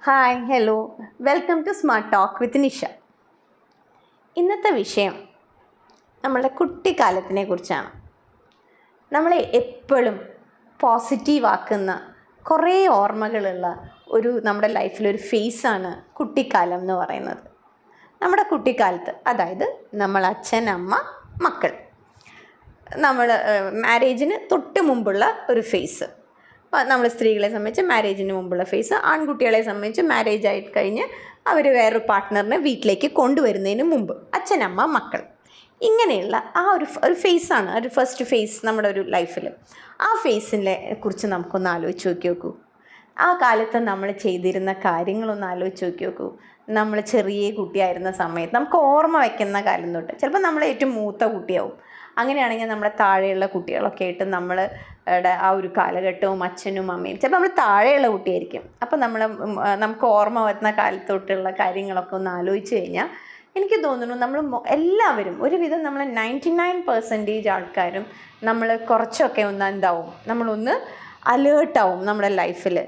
Hi hello welcome to smart talk with Nisha. ഇന്നത്തെ വിഷയം നമ്മളുടെ കുട്ടിക്കാലത്തിനെ കുറിച്ചാണ്. നമ്മളെ എപ്പോഴും പോസിറ്റീവ് ആക്കുന്ന കുറേ ഓർമ്മകളുള്ള നമ്മുടെ ലൈഫിലൊരു ഫേസാണ് കുട്ടിക്കാലം എന്ന് പറയുന്നത്. നമ്മുടെ കുട്ടിക്കാലത്ത്, അതായത് നമ്മൾ അച്ഛൻ, അമ്മ, മക്കൾ, നമ്മൾ മാരേജിന് തൊട്ട് മുമ്പുള്ള ഒരു ഫേസ്. നമ്മൾ സ്ത്രീകളെ സംബന്ധിച്ച് മാരേജിന് മുമ്പുള്ള ഫേസ്, ആൺകുട്ടികളെ സംബന്ധിച്ച് മാരേജ് ആയി കഴിഞ്ഞ് അവർ വേറൊരു പാർട്ട്ണറിനെ വീട്ടിലേക്ക് കൊണ്ടുവരുന്നതിന് മുമ്പ് അച്ഛനമ്മ മക്കൾ, ഇങ്ങനെയുള്ള ആ ഒരു ഫേസാണ്, ഒരു ഫസ്റ്റ് ഫേസ് നമ്മുടെ ഒരു ലൈഫിൽ. ആ ഫേസിനെ കുറിച്ച് നമുക്കൊന്ന് ആലോചിച്ച് നോക്കൂ. ആ കാലത്ത് നമ്മൾ ചെയ്തിരുന്ന കാര്യങ്ങളൊന്ന് ആലോചിച്ച് നോക്കൂ. നമ്മൾ ചെറിയ കുട്ടിയായിരുന്ന സമയത്ത് നമുക്ക് ഓർമ്മ വയ്ക്കുന്ന കാലം തൊട്ട്, ചിലപ്പോൾ നമ്മൾ ഏറ്റവും മൂത്ത കുട്ടിയാവും. അങ്ങനെയാണെങ്കിൽ നമ്മുടെ താഴെയുള്ള കുട്ടികളൊക്കെ ആയിട്ട് നമ്മളുടെ ആ ഒരു കാലഘട്ടവും അച്ഛനും അമ്മയും, ചിലപ്പോൾ നമ്മൾ താഴെയുള്ള കുട്ടിയായിരിക്കും. അപ്പം നമുക്ക് ഓർമ്മ വരുന്ന കാലത്തൊട്ടുള്ള കാര്യങ്ങളൊക്കെ ഒന്ന് ആലോചിച്ച് കഴിഞ്ഞാൽ എനിക്ക് തോന്നുന്നു നമ്മൾ എല്ലാവരും ഒരുവിധം നമ്മൾ 99% ആൾക്കാരും നമ്മൾ കുറച്ചൊക്കെ നമ്മളൊന്ന് അലേർട്ടാവും. നമ്മുടെ ലൈഫിൽ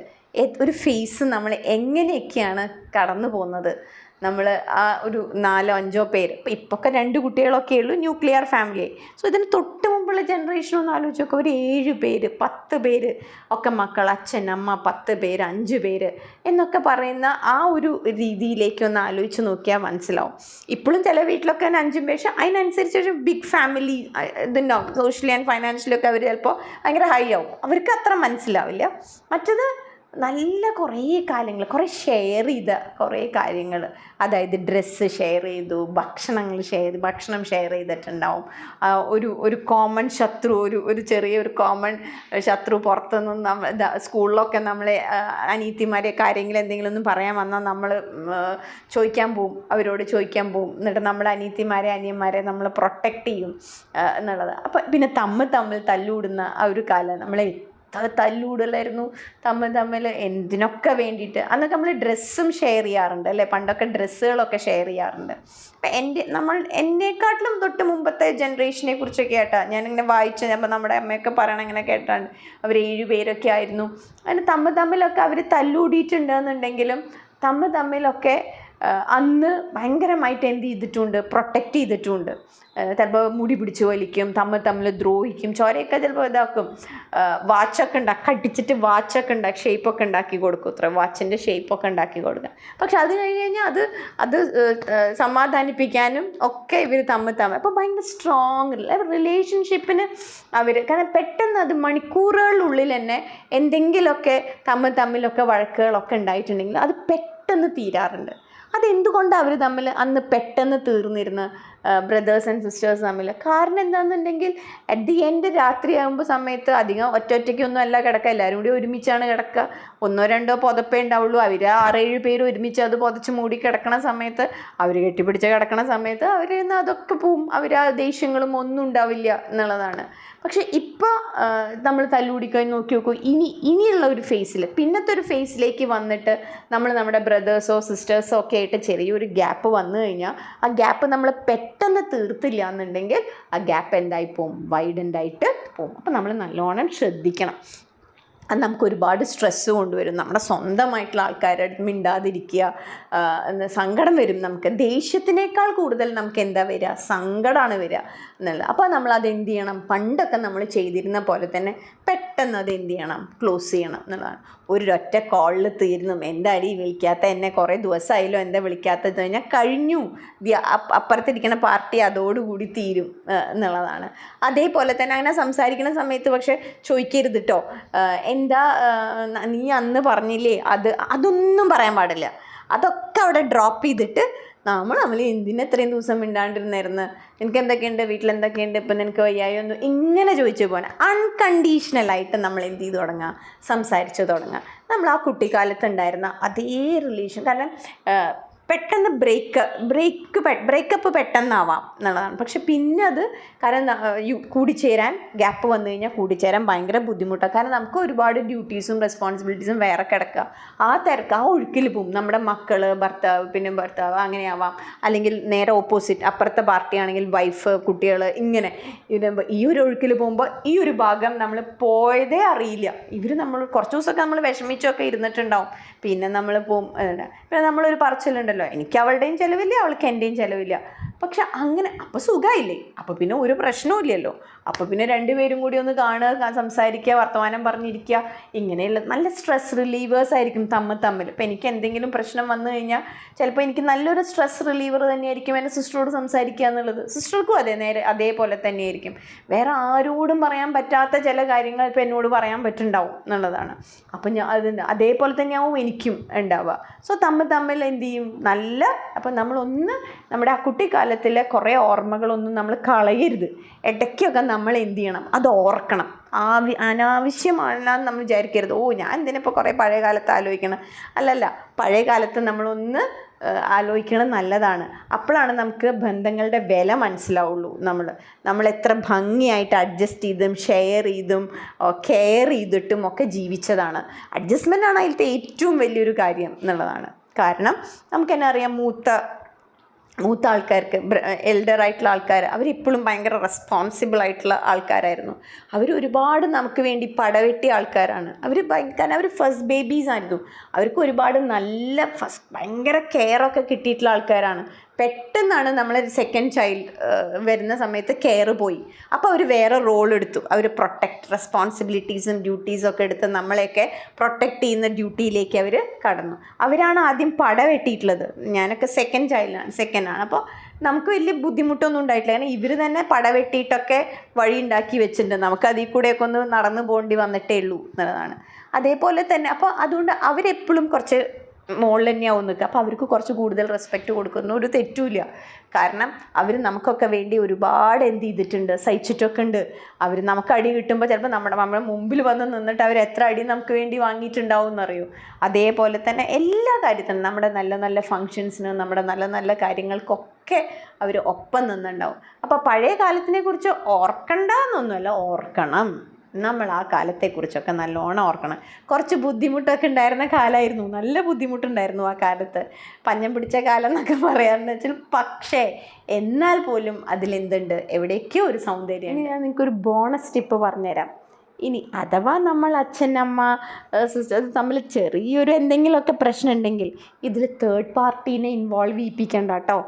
ഒരു ഫേസ് നമ്മൾ എങ്ങനെയൊക്കെയാണ് കടന്നു പോകുന്നത്. നമ്മൾ ആ ഒരു 4-5 പേര്, ഇപ്പൊക്കെ 2 കുട്ടികളൊക്കെ ഉള്ളൂ, ന്യൂക്ലിയർ ഫാമിലി. സോ ഇതിന് തൊട്ട് മുമ്പുള്ള ജനറേഷൻ ഒന്ന് ആലോചിച്ച് നോക്കുക. ഒരു 7 പേര് 10 പേര് ഒക്കെ മക്കൾ, അച്ഛൻ അമ്മ 10 പേര് 5 പേര് എന്നൊക്കെ പറയുന്ന ആ ഒരു രീതിയിലേക്കൊന്ന് ആലോചിച്ച് നോക്കിയാൽ മനസ്സിലാവും. ഇപ്പോഴും ചില വീട്ടിലൊക്കെ 5 പേര്, അതിനനുസരിച്ചൊരു ബിഗ് ഫാമിലി ഇതുണ്ടാവും. സോഷ്യലി ആൻഡ് ഫൈനാൻഷ്യലി ഒക്കെ അവർ ചിലപ്പോൾ ഭയങ്കര ഹൈ ആവും, അവർക്ക് അത്ര മനസ്സിലാവില്ല. മറ്റത് നല്ല കുറേ കാര്യങ്ങൾ, കുറേ ഷെയർ ചെയ്ത കുറേ കാര്യങ്ങൾ, അതായത് ഡ്രസ്സ് ഷെയർ ചെയ്തു, ഭക്ഷണം ഷെയർ ചെയ്തിട്ടുണ്ടാവും. ഒരു കോമൺ ശത്രു, ഒരു ചെറിയൊരു കോമൺ ശത്രു പുറത്തുനിന്ന് സ്കൂളിലൊക്കെ നമ്മളെ അനിയത്തിമാരെയൊക്കെ ആരെങ്കിലും എന്തെങ്കിലും ഒന്നും പറയാൻ വന്നാൽ നമ്മൾ അവരോട് ചോദിക്കാൻ പോവും. എന്നിട്ട് നമ്മൾ അനിയന്മാരെ നമ്മൾ പ്രൊട്ടക്റ്റ് ചെയ്യും എന്നുള്ളത്. അപ്പം പിന്നെ തമ്മിൽ തല്ലുകൂടുന്ന ആ ഒരു കാലം, നമ്മളെ തല്ലൂടലായിരുന്നു തമ്മിൽ എന്തിനൊക്കെ വേണ്ടിയിട്ട്. അന്നൊക്കെ നമ്മൾ ഡ്രസ്സും ഷെയർ ചെയ്യാറുണ്ട് അല്ലേ, പണ്ടൊക്കെ ഡ്രസ്സുകളൊക്കെ ഷെയർ ചെയ്യാറുണ്ട്. അപ്പം എന്നെക്കാട്ടിലും തൊട്ട് മുമ്പത്തെ ജനറേഷനെ കുറിച്ചൊക്കെ കേട്ടാൽ ഞാനിങ്ങനെ വായിച്ച്, അപ്പോൾ നമ്മുടെ അമ്മയൊക്കെ പറയണം ഇങ്ങനെ കേട്ടാണ്, അവർ 7 പേരൊക്കെ ആയിരുന്നു. അതിന് തമ്മിലൊക്കെ അവർ തല്ലൂടിയിട്ടുണ്ടെന്നുണ്ടെങ്കിലും തമ്മിലൊക്കെ അന്ന് ഭയങ്കരമായിട്ട് എന്ത് ചെയ്തിട്ടുണ്ട്, പ്രൊട്ടക്റ്റ് ചെയ്തിട്ടുണ്ട്. ചിലപ്പോൾ മുടി പിടിച്ച് വലിക്കും, തമ്മിൽ ദ്രോഹിക്കും, ചോരയൊക്കെ ചിലപ്പോൾ ഇതാക്കും. വാച്ചൊക്കെ കടിച്ചിട്ട് വാച്ചൊക്കെ ഷേപ്പൊക്കെ ഉണ്ടാക്കി കൊടുക്കും, വാച്ചിൻ്റെ ഷേപ്പൊക്കെ ഉണ്ടാക്കി കൊടുക്കുക. പക്ഷെ അത് കഴിഞ്ഞ് കഴിഞ്ഞാൽ അത് സമാധാനിപ്പിക്കാനും ഒക്കെ ഇവർ തമ്മിൽ അപ്പോൾ ഭയങ്കര സ്ട്രോങ് റിലേഷൻഷിപ്പിന് കാരണം പെട്ടെന്ന് അത് മണിക്കൂറുകളിലുള്ളിൽ തന്നെ എന്തെങ്കിലുമൊക്കെ തമ്മിലൊക്കെ വഴക്കുകളൊക്കെ ഉണ്ടായിട്ടുണ്ടെങ്കിൽ അത് പെട്ടെന്ന് തീരാറുണ്ട്. അതെന്തുകൊണ്ടാണ് അവർ തമ്മിൽ അന്ന് പെട്ടെന്ന് തീർന്നിരുന്ന ബ്രദേഴ്സ് ആൻഡ് സിസ്റ്റേഴ്സ് തമ്മിൽ? കാരണം എന്താണെന്നുണ്ടെങ്കിൽ അറ്റ് ദി എൻഡ് രാത്രിയാകുമ്പോൾ സമയത്ത് അധികം ഒറ്റയ്ക്കൊന്നും അല്ല കിടക്കുക, എല്ലാവരും കൂടി ഒരുമിച്ചാണ് കിടക്കുക. 1-2 പുതപ്പേ ഉണ്ടാവുള്ളൂ. അവർ 6-7 പേര് ഒരുമിച്ച് അത് പുതച്ച് മൂടി കിടക്കണ സമയത്ത്, അവർ കെട്ടിപ്പിടിച്ച് കിടക്കണ സമയത്ത് അതൊക്കെ പോവും. ആ ദേഷ്യങ്ങളും ഒന്നും ഉണ്ടാവില്ല എന്നുള്ളതാണ്. പക്ഷെ ഇപ്പോൾ നമ്മൾ തല്ലുകൂടിക്കഴിഞ്ഞ് നോക്കി നോക്കൂ, ഇനിയുള്ള ഒരു ഫേസിൽ, പിന്നത്തെ ഒരു ഫേസിലേക്ക് വന്നിട്ട് നമ്മുടെ ബ്രദേഴ്സോ സിസ്റ്റേഴ്സോ ഒക്കെ ആയിട്ട് ചെറിയൊരു ഗ്യാപ്പ് വന്നു കഴിഞ്ഞാൽ ആ ഗ്യാപ്പ് നമ്മൾ പെട്ടെന്ന് തീർത്തില്ല എന്നുണ്ടെങ്കിൽ ആ ഗ്യാപ്പ് എന്തായി പോവും, വൈഡൻ്റായിട്ട് പോവും. അപ്പോൾ നമ്മൾ നല്ലോണം ശ്രദ്ധിക്കണം. അത് നമുക്ക് ഒരുപാട് സ്ട്രെസ്സ് കൊണ്ടുവരും. നമ്മുടെ സ്വന്തമായിട്ടുള്ള ആൾക്കാരോട് മിണ്ടാതിരിക്കുക, സങ്കടം വരും. നമുക്ക് ദേഷ്യത്തിനേക്കാൾ കൂടുതൽ നമുക്ക് എന്താ വരിക, സങ്കടമാണ് വരിക എന്നുള്ളത്. അപ്പോൾ നമ്മളത് എന്ത് ചെയ്യണം, പണ്ടൊക്കെ നമ്മൾ ചെയ്തിരുന്ന പോലെ തന്നെ പെട്ടെന്ന് അത് എന്ത് ചെയ്യണം, ക്ലോസ് ചെയ്യണം എന്നുള്ളതാണ്. ഒരൊറ്റ കോളിൽ തീർന്നു. എന്താടി വിളിക്കാത്ത, എന്നെ കുറേ ദിവസമായാലും എന്താ വിളിക്കാത്തത് കഴിഞ്ഞാൽ കഴിഞ്ഞു, അപ്പുറത്തിരിക്കുന്ന പാർട്ടി അതോടുകൂടി തീരും എന്നുള്ളതാണ്. അതേപോലെ തന്നെ അങ്ങനെ സംസാരിക്കുന്ന സമയത്ത് പക്ഷേ ചോദിക്കരുത് കേട്ടോ, എന്താ നീ അന്ന് പറഞ്ഞില്ലേ, അതൊന്നും പറയാൻ പാടില്ല. അതൊക്കെ അവിടെ ഡ്രോപ്പ് ചെയ്തിട്ട് നമ്മൾ എന്തിനെത്രയും ദിവസം മിണ്ടാണ്ടിരുന്നായിരുന്നു, എനിക്ക് എന്തൊക്കെയുണ്ട്, വീട്ടിലെന്തൊക്കെയുണ്ട്, ഇപ്പം നിനക്ക് വയ്യായൊന്നും, ഇങ്ങനെ ചോദിച്ചു പോകാൻ അൺകണ്ടീഷണലായിട്ട് നമ്മൾ എന്ത് ചെയ്ത് തുടങ്ങുക, സംസാരിച്ച് തുടങ്ങുക. നമ്മൾ ആ കുട്ടിക്കാലത്തുണ്ടായിരുന്ന അതേ റിലേഷൻ. കാരണം പെട്ടെന്ന് ബ്രേക്കപ്പ് പെട്ടെന്നാവാം എന്നുള്ളതാണ്. പക്ഷെ പിന്നെ അത് കാരണം കൂടിച്ചേരാൻ ഗ്യാപ്പ് വന്നു കഴിഞ്ഞാൽ കൂടിച്ചേരാൻ ഭയങ്കര ബുദ്ധിമുട്ടാണ്. കാരണം നമുക്ക് ഒരുപാട് ഡ്യൂട്ടീസും റെസ്പോൺസിബിലിറ്റീസും വേറെ കിടക്കുക. ആ തിരക്ക്, ആ ഒഴുക്കിൽ പോവും. നമ്മുടെ മക്കൾ, ഭർത്താവ് അങ്ങനെയാവാം. അല്ലെങ്കിൽ നേരെ ഓപ്പോസിറ്റ് അപ്പുറത്തെ പാർട്ടി ആണെങ്കിൽ വൈഫ്, കുട്ടികൾ, ഇങ്ങനെ ഈ ഒരു ഒഴുക്കിൽ പോകുമ്പോൾ ഈ ഒരു ഭാഗം നമ്മൾ പോയതേ അറിയില്ല. നമ്മൾ കുറച്ച് ദിവസമൊക്കെ നമ്മൾ വിഷമിച്ചൊക്കെ ഇരുന്നിട്ടുണ്ടാവും. പിന്നെ നമ്മൾ പോകും. പിന്നെ നമ്മളൊരു പറച്ചിലുണ്ടല്ലോ, എനിക്ക് അവളുടെയും ചിലവില്ല, അവൾക്ക് എൻ്റെയും ചിലവില്ല. പക്ഷെ അങ്ങനെ അപ്പോൾ സുഖമായില്ലേ, അപ്പോൾ പിന്നെ ഒരു പ്രശ്നവും ഇല്ലല്ലോ. അപ്പോൾ പിന്നെ രണ്ടുപേരും കൂടി ഒന്ന് കാണുക, സംസാരിക്കുക, വർത്തമാനം പറഞ്ഞിരിക്കുക, ഇങ്ങനെയുള്ള നല്ല സ്ട്രെസ് റിലീവേഴ്സ് ആയിരിക്കും തമ്മിൽ. ഇപ്പോൾ എനിക്ക് എന്തെങ്കിലും പ്രശ്നം വന്നു കഴിഞ്ഞാൽ ചിലപ്പോൾ എനിക്ക് നല്ലൊരു സ്ട്രെസ് റിലീവർ തന്നെയായിരിക്കും എൻ്റെ സിസ്റ്ററോട് സംസാരിക്കുക എന്നുള്ളത്. സിസ്റ്റർക്കും അതേപോലെ തന്നെയായിരിക്കും. വേറെ ആരോടും പറയാൻ പറ്റാത്ത ചില കാര്യങ്ങൾ ഇപ്പോൾ എന്നോട് പറയാൻ പറ്റുന്നുണ്ടാവും എന്നുള്ളതാണ്. അപ്പം അതേപോലെ തന്നെയാവും എനിക്കും ഉണ്ടാവുക. സോ തമ്മിൽ എന്ത് ചെയ്യും, അപ്പം നമ്മളൊന്ന് നമ്മുടെ ആ കുട്ടിക്കാലത്തിലെ കുറേ ഓർമ്മകളൊന്നും നമ്മൾ കളയരുത്. ഇടയ്ക്കൊക്കെ നമ്മൾ എന്ത് ചെയ്യണം, അത് ഓർക്കണം. അനാവശ്യമാണെന്ന് നമ്മൾ വിചാരിക്കരുത്. ഞാൻ എന്തിനിപ്പോൾ കുറേ പഴയ കാലത്ത് ആലോചിക്കണം. അല്ലല്ല, പഴയ കാലത്ത് നമ്മളൊന്ന് ആലോചിക്കണം, നല്ലതാണ്. അപ്പോഴാണ് നമുക്ക് ബന്ധങ്ങളുടെ വില മനസ്സിലാവുള്ളൂ. നമ്മൾ എത്ര ഭംഗിയായിട്ട് അഡ്ജസ്റ്റ് ചെയ്തും ഷെയർ ചെയ്തും കെയർ ചെയ്തിട്ടും ഒക്കെ ജീവിച്ചതാണ്. അഡ്ജസ്റ്റ്മെൻ്റാണ് അതിലത്തെ ഏറ്റവും വലിയൊരു കാര്യം എന്നുള്ളതാണ്. കാരണം നമുക്ക് തന്നെ അറിയാം, മൂത്ത ആൾക്കാർക്ക്, എൽഡറായിട്ടുള്ള ആൾക്കാർ, അവരെപ്പോഴും ഭയങ്കര റെസ്പോൺസിബിളായിട്ടുള്ള ആൾക്കാരായിരുന്നു. ഒരുപാട് നമുക്ക് വേണ്ടി പടവെട്ടിയ ആൾക്കാരാണ്. കാരണം അവർ ഫസ്റ്റ് ബേബീസ് ആയിരുന്നു. അവർക്ക് ഒരുപാട് ഭയങ്കര കെയറൊക്കെ കിട്ടിയിട്ടുള്ള ആൾക്കാരാണ്. പെട്ടെന്നാണ് നമ്മളൊരു സെക്കൻഡ് ചൈൽഡ് വരുന്ന സമയത്ത് കെയർ പോയി. അപ്പോൾ അവർ വേറെ റോൾ എടുത്തു. അവർ റെസ്പോൺസിബിലിറ്റീസും ഡ്യൂട്ടീസും ഒക്കെ എടുത്ത് നമ്മളെയൊക്കെ പ്രൊട്ടക്റ്റ് ചെയ്യുന്ന ഡ്യൂട്ടിയിലേക്ക് അവർ കടന്നു. അവരാണ് ആദ്യം പടവെട്ടിയിട്ടുള്ളത്. ഞാനൊക്കെ സെക്കൻഡാണ്. അപ്പോൾ നമുക്ക് വലിയ ബുദ്ധിമുട്ടൊന്നും ഉണ്ടായിട്ടില്ല. കാരണം ഇവർ തന്നെ പടവെട്ടിയിട്ടൊക്കെ വഴി ഉണ്ടാക്കി വെച്ചിട്ടുണ്ട്. നമുക്ക് അതിൽ കൂടെയൊക്കെ ഒന്ന് നടന്നു പോകേണ്ടി വന്നിട്ടേ ഉള്ളൂ എന്നുള്ളതാണ്. അതേപോലെ തന്നെ അപ്പോൾ അതുകൊണ്ട് അവരെപ്പോഴും കുറച്ച് മുകളിൽ തന്നെയാവും നിൽക്കുക. അപ്പോൾ അവർക്ക് കുറച്ച് കൂടുതൽ റെസ്പെക്റ്റ് കൊടുക്കുന്ന ഒരു തെറ്റുമില്ല. കാരണം അവർ നമുക്കൊക്കെ വേണ്ടി ഒരുപാട് എന്ത് ചെയ്തിട്ടുണ്ട്, സഹിച്ചിട്ടൊക്കെ ഉണ്ട്. അവർ നമുക്ക് അടി കിട്ടുമ്പോൾ ചിലപ്പോൾ നമ്മുടെ മുമ്പിൽ വന്ന് നിന്നിട്ട് അവർ എത്ര അടി നമുക്ക് വേണ്ടി വാങ്ങിയിട്ടുണ്ടാവും എന്നറിയോ. അതേപോലെ തന്നെ എല്ലാ കാര്യത്തിനും, നമ്മുടെ നല്ല നല്ല ഫങ്ഷൻസിനും നമ്മുടെ നല്ല നല്ല കാര്യങ്ങൾക്കൊക്കെ അവർ ഒപ്പം നിന്നുണ്ടാവും. അപ്പോൾ പഴയ കാലത്തിനെ കുറിച്ച് ഓർക്കണ്ടെന്നൊന്നുമല്ല, ഓർക്കണം. നമ്മൾ ആ കാലത്തെക്കുറിച്ചൊക്കെ നല്ലോണം ഓർക്കണം. കുറച്ച് ബുദ്ധിമുട്ടൊക്കെ ഉണ്ടായിരുന്ന കാലമായിരുന്നു. നല്ല ബുദ്ധിമുട്ടുണ്ടായിരുന്നു ആ കാലത്ത്. പഞ്ഞം പിടിച്ച കാലം എന്നൊക്കെ പറയാമെന്ന് വെച്ചാൽ. പക്ഷേ എന്നാൽ പോലും അതിലെന്തുണ്ട്, എവിടേക്കോ ഒരു സൗന്ദര്യം. ഇനി ഞാൻ നിങ്ങൾക്കൊരു ബോണസ് ടിപ്പ് പറഞ്ഞുതരാം. ഇനി അഥവാ നമ്മൾ അച്ഛൻ, അമ്മ, സിസ്റ്റേഴ്സ് തമ്മിൽ ചെറിയൊരു എന്തെങ്കിലുമൊക്കെ പ്രശ്നം ഉണ്ടെങ്കിൽ ഇതിൽ തേർഡ് പാർട്ടീനെ ഇൻവോൾവ് ചെയ്യിപ്പിക്കണ്ട കേട്ടോ.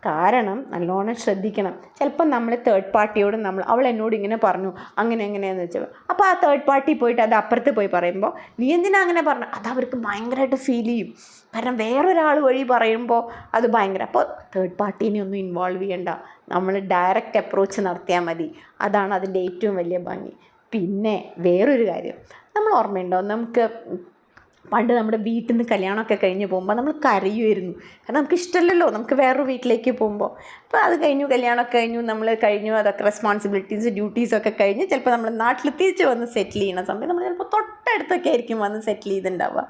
കാരണം നല്ലോണം ശ്രദ്ധിക്കണം. ചിലപ്പോൾ നമ്മൾ തേർഡ് പാർട്ടിയോട് അവൾ എന്നോട് ഇങ്ങനെ പറഞ്ഞു, എങ്ങനെയാണെന്ന് വെച്ചാൽ, അപ്പോൾ ആ തേർഡ് പാർട്ടി പോയിട്ട് അത് അപ്പുറത്ത് പോയി പറയുമ്പോൾ, നീ എന്തിനാ അങ്ങനെ പറഞ്ഞു, അത് അവർക്ക് ഭയങ്കരമായിട്ട് ഫീൽ ചെയ്യും. കാരണം വേറൊരാൾ വഴി പറയുമ്പോൾ അത് ഭയങ്കര. അപ്പോൾ തേർഡ് പാർട്ടീനെ ഒന്നും ഇൻവോൾവ് ചെയ്യണ്ട. നമ്മൾ ഡയറക്റ്റ് അപ്രോച്ച് നടത്തിയാൽ മതി. അതാണ് അതിൻ്റെ ഏറ്റവും വലിയ ഭംഗി. പിന്നെ വേറൊരു കാര്യം, നമ്മൾ ഓർമ്മയുണ്ടോ, നമുക്ക് പണ്ട് നമ്മുടെ വീട്ടിൽ നിന്ന് കല്യാണമൊക്കെ കഴിഞ്ഞ് പോകുമ്പോൾ നമ്മൾ കരയുമായിരുന്നു. കാരണം നമുക്ക് ഇഷ്ടമല്ലല്ലോ, നമുക്ക് വേറൊരു വീട്ടിലേക്ക് പോകുമ്പോൾ. അപ്പോൾ അത് കല്യാണമൊക്കെ കഴിഞ്ഞു, അതൊക്കെ റെസ്പോൺസിബിലിറ്റീസ്, ഡ്യൂട്ടീസൊക്കെ കഴിഞ്ഞ് ചിലപ്പോൾ നമ്മൾ നാട്ടിൽ തിരിച്ച് വന്ന് സെറ്റിൽ ചെയ്യുന്ന സമയത്ത് നമ്മൾ ചിലപ്പോൾ തൊട്ടടുത്തൊക്കെ ആയിരിക്കും വന്ന് സെറ്റിൽ ചെയ്തിട്ടുണ്ടാവുക.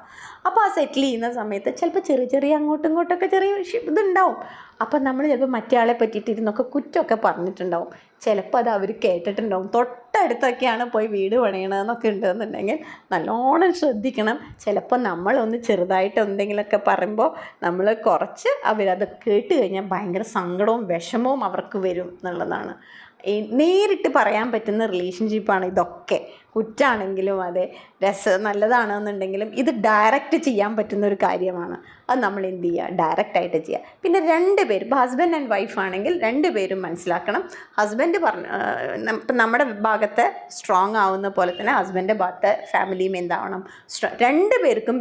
അപ്പോൾ ആ സെറ്റിൽ ചെയ്യുന്ന സമയത്ത് ചിലപ്പോൾ ചെറിയ അങ്ങോട്ടും ഇങ്ങോട്ടൊക്കെ ചെറിയ ഇതുണ്ടാവും. അപ്പം നമ്മൾ ചിലപ്പോൾ മറ്റേ ആളെ പറ്റിയിട്ട് ഇരുന്നൊക്കെ കുറ്റമൊക്കെ പറഞ്ഞിട്ടുണ്ടാവും. ചിലപ്പോൾ അത് അവർ കേട്ടിട്ടുണ്ടാവും. തൊട്ടടുത്തൊക്കെയാണ് പോയി വീട് പണിയണമെന്നൊക്കെ ഉണ്ടെന്നുണ്ടെങ്കിൽ നല്ലോണം ശ്രദ്ധിക്കണം. ചിലപ്പോൾ നമ്മളൊന്ന് ചെറുതായിട്ട് എന്തെങ്കിലുമൊക്കെ പറയുമ്പോൾ നമ്മൾ കുറച്ച് അവരത് കേട്ട് കഴിഞ്ഞാൽ ഭയങ്കര സങ്കടവും വിഷമവും അവർക്ക് വരും എന്നുള്ളതാണ്. നേരിട്ട് പറയാൻ പറ്റുന്ന റിലേഷൻഷിപ്പാണ് ഇതൊക്കെ. കുറ്റാണെങ്കിലും അതെ, നല്ലതാണെന്നുണ്ടെങ്കിലും ഇത് ഡയറക്റ്റ് ചെയ്യാൻ പറ്റുന്ന ഒരു കാര്യമാണ്. അത് നമ്മൾ എന്ത് ചെയ്യുക, ഡയറക്റ്റായിട്ട് ചെയ്യുക. പിന്നെ രണ്ടുപേരും, ഇപ്പോൾ ഹസ്ബൻഡ് ആൻഡ് വൈഫ് ആണെങ്കിൽ രണ്ടുപേരും മനസ്സിലാക്കണം. ഹസ്ബൻഡ് ഇപ്പം നമ്മുടെ ഭാഗത്ത് സ്ട്രോങ് ആവുന്ന പോലെ തന്നെ ഹസ്ബൻഡിൻ്റെ ഭാഗത്ത് ഫാമിലിയും എന്താവണം,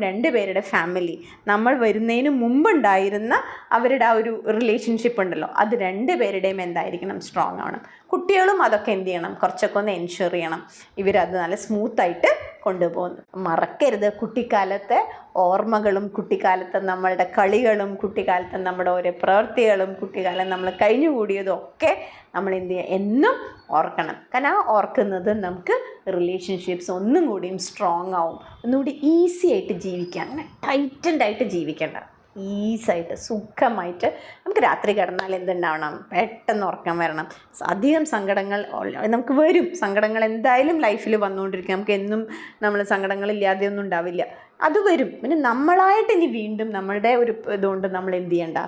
രണ്ടുപേരുടെ ഫാമിലി നമ്മൾ വരുന്നതിന് മുമ്പുണ്ടായിരുന്ന അവരുടെ ആ ഒരു റിലേഷൻഷിപ്പ് ഉണ്ടല്ലോ, അത് രണ്ടുപേരുടെയും എന്തായിരിക്കണം, സ്ട്രോങ് ആവണം. കുട്ടികളും അതൊക്കെ എന്ത് ചെയ്യണം, കുറച്ചൊക്കെ ഒന്ന് എൻഷുർ ചെയ്യണം ഇവരത് നല്ല സ്മൂത്തായിട്ട് കൊണ്ടുപോകുന്നു. മറക്കരുത് കുട്ടിക്കാലത്തെ ഓർമ്മകളും, കുട്ടിക്കാലത്ത് നമ്മളുടെ കളികളും, കുട്ടിക്കാലത്ത് നമ്മുടെ ഓരോ പ്രവൃത്തികളും, കുട്ടിക്കാലം നമ്മൾ കഴിഞ്ഞുകൂടിയതും ഒക്കെ നമ്മൾ എന്ത് ചെയ്യുക, എന്നും ഓർക്കണം. കാരണം ആ ഓർക്കുന്നത് നമുക്ക് റിലേഷൻഷിപ്സ് ഒന്നും കൂടിയും സ്ട്രോങ് ആവും. ഒന്നുകൂടി ഈസി ആയിട്ട് ജീവിക്കാം. അങ്ങനെ ടൈറ്റൻഡായിട്ട് ജീവിക്കേണ്ട. ഈസായിട്ട് സുഖമായിട്ട് നമുക്ക് രാത്രി കിടന്നാൽ എന്തുണ്ടാവണം, പെട്ടെന്ന് ഉറക്കം വരണം. അധികം സങ്കടങ്ങൾ നമുക്ക് വരും, സങ്കടങ്ങൾ എന്തായാലും ലൈഫിൽ വന്നുകൊണ്ടിരിക്കും. നമുക്ക് എന്നും നമ്മൾ സങ്കടങ്ങളില്ലാതെ ഒന്നും ഉണ്ടാവില്ല, അത് വരും. പിന്നെ നമ്മളായിട്ട് ഇനി വീണ്ടും നമ്മളുടെ ഒരു ഇതുകൊണ്ട് നമ്മൾ എന്ത് ചെയ്യണ്ട,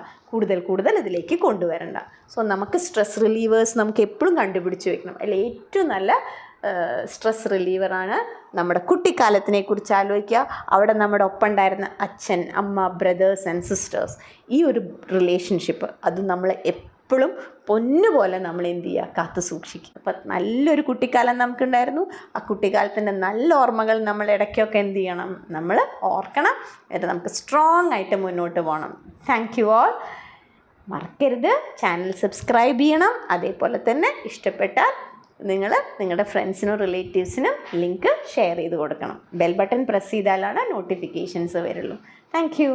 കൂടുതൽ ഇതിലേക്ക് കൊണ്ടുവരണ്ട. സോ നമുക്ക് സ്ട്രെസ് റിലീവേഴ്സ് നമുക്ക് എപ്പോഴും കണ്ടുപിടിച്ച് വെക്കണം. അതിൽ ഏറ്റവും നല്ല സ്ട്രെസ് റിലീവറാണ് നമ്മുടെ കുട്ടിക്കാലത്തിനെ കുറിച്ച് ആലോചിക്കുക. അവിടെ നമ്മുടെ ഒപ്പം ഉണ്ടായിരുന്ന അച്ഛൻ, അമ്മ, ബ്രദേഴ്സ് ആൻഡ് സിസ്റ്റേഴ്സ്, ഈ ഒരു റിലേഷൻഷിപ്പ് അത് നമ്മൾ എപ്പോഴും പൊന്നുപോലെ നമ്മൾ എന്ത് ചെയ്യുക, കാത്തു സൂക്ഷിക്കുക. അപ്പം നല്ലൊരു കുട്ടിക്കാലം നമുക്കുണ്ടായിരുന്നു. ആ കുട്ടിക്കാലത്തിൻ്റെ നല്ല ഓർമ്മകൾ നമ്മൾ ഇടയ്ക്കൊക്കെ എന്ത് ചെയ്യണം, നമ്മൾ ഓർക്കണം. എന്നിട്ട് നമുക്ക് സ്ട്രോങ് ആയിട്ട് മുന്നോട്ട് പോകണം. Thank you all. മറക്കരുത് ചാനൽ സബ്സ്ക്രൈബ് ചെയ്യണം. അതേപോലെ തന്നെ ഇഷ്ടപ്പെട്ടാൽ നിങ്ങൾ നിങ്ങളുടെ ഫ്രണ്ട്സിനും റിലേറ്റീവ്സിനും ലിങ്ക് ഷെയർ ചെയ്ത് കൊടുക്കണം. ബെൽ ബട്ടൺ പ്രസ് ചെയ്താലാണ് നോട്ടിഫിക്കേഷൻസ് വരുള്ളൂ. Thank you.